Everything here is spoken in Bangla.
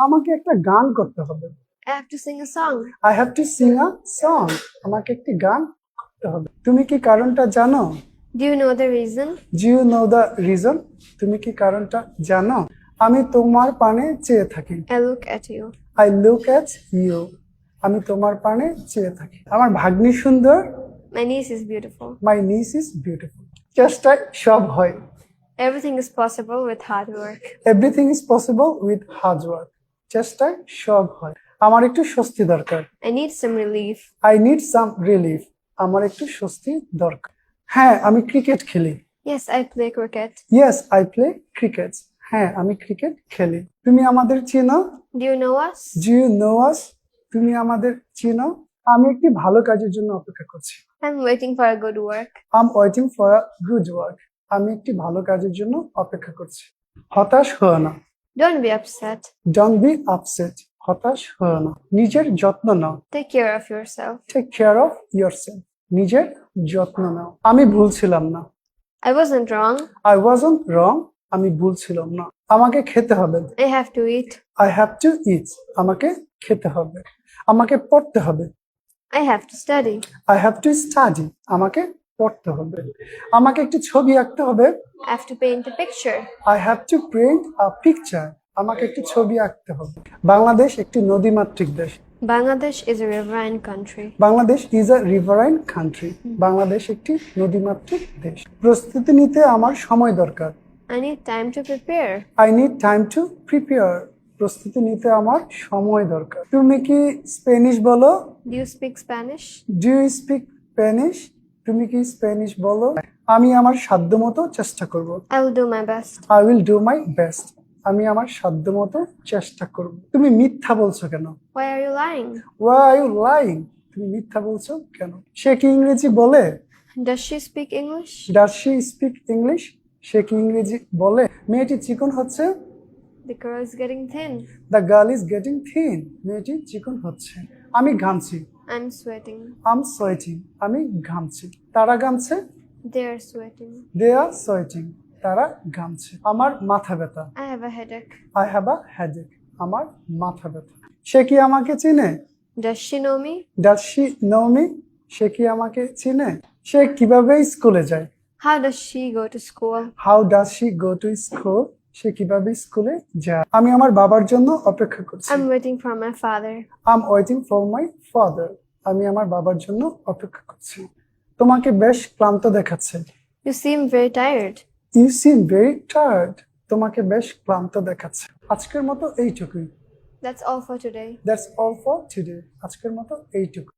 আমাকে একটা গান করতে হবে। I have to sing a song. I have to sing a song. আমাকে একটি গান করতে হবে। তুমি কি কারণটা জানো? Do you know the reason? Do you know the reason? তুমি কি কারণটা জানো? আমি তোমার পানে চেয়ে থাকি। I look at you. I look at you. আমি তোমার পানে চেয়ে থাকি। আমার ভাগ্নি সুন্দর। My niece is beautiful. My niece is beautiful. চেষ্টায় সব হয়। Everything is possible with hard work. Everything is possible with hard work. চেষ্টায় সব হয়। আমার একটু স্বস্তি দরকার। I need some relief. I need some relief. আমার একটু স্বস্তি দরকার। হ্যাঁ, আমি ক্রিকেট খেলি। Yes, I play cricket. Yes, I play cricket. হ্যাঁ, আমি ক্রিকেট খেলি। তুমি আমাদের চেনো? Do you know us? Do you know us? তুমি আমাদের চেনো? আমি একটি ভালো কাজের জন্য অপেক্ষা করছি। I'm waiting for a good work. I'm waiting for a good work. আমি একটি ভালো কাজের জন্য অপেক্ষা করছি। হতাশ হও না। Don't be upset. Don't be upset. হতাশ হও না। নিজের যত্ন নাও। Take care of yourself. Take care of yourself. নিজের যত্ন নাও। আমি ভুল ছিলাম না। I wasn't wrong. I wasn't wrong. আমি ভুল ছিলাম না। আমাকে খেতে হবে। I have to eat. I have to eat. আমাকে খেতে হবে। আমাকে পড়তে হবে। I have to study. I have to study. আমাকে পড়তে হবে। আমাকে একটি ছবি আঁকতে হবে। I have to paint a picture. I have to paint a picture. আমাকে একটি ছবি আঁকতে হবে। বাংলাদেশ একটি নদীমাতৃক দেশ। Bangladesh is a riverine country. Bangladesh is a riverine country. Bangladesh একটি নদীমাতৃক দেশ। প্রস্তুতি নিতে আমার সময় দরকার। I need time to prepare. I need time to prepare. প্রস্তুতি নিতে আমার সময় দরকার। তুমি কি স্প্যানিশ বলো? Do you speak Spanish? Do you speak Spanish? তুমি কি স্প্যানিশ বলো? আমি আমার সাধ্যমতো চেষ্টা করব। I will do my best. I will do my best. আমি আমার সাধ্যমতো চেষ্টা করব। তুমি মিথ্যা বলছো কেন? Why are you lying? Why are you lying? তুমি মিথ্যা বলছো কেন? সে কি ইংরেজি বলে? Does she speak English? Does she speak English? সে কি ইংরেজি বলে? মেয়েটি চিকন হচ্ছে। The girl is getting thin. The girl is getting thin. মেয়েটি চিকন হচ্ছে। আমি ঘামছি। I'm sweating. I'm sweating. আমি ঘামছি। তারা ঘামছে। They are sweating. They are sweating. তারা ঘামছে। আমার মাথা ব্যথা। I have a headache. I have a headache. আমার মাথা ব্যথা। সে কি আমাকে চিনে? Does she know me? Does she know me? সে কি আমাকে চিনে? সে কিভাবে স্কুলে যায়? How does she go to school? How does she go to school? সে কিভাবে স্কুলে যায়? আমি আমার বাবার জন্য অপেক্ষা করছি। I'm waiting for my father. I'm waiting for my father. আমি আমার বাবার জন্য অপেক্ষা করছি। তোমাকে বেশ ক্লান্ত দেখাচ্ছে। You seem very tired. You seem very tired. তোমাকে বেশ ক্লান্ত দেখাচ্ছে। আজকের মতো এইটুকুই। That's all for today. That's all for today. আজকের মতো এইটুকু।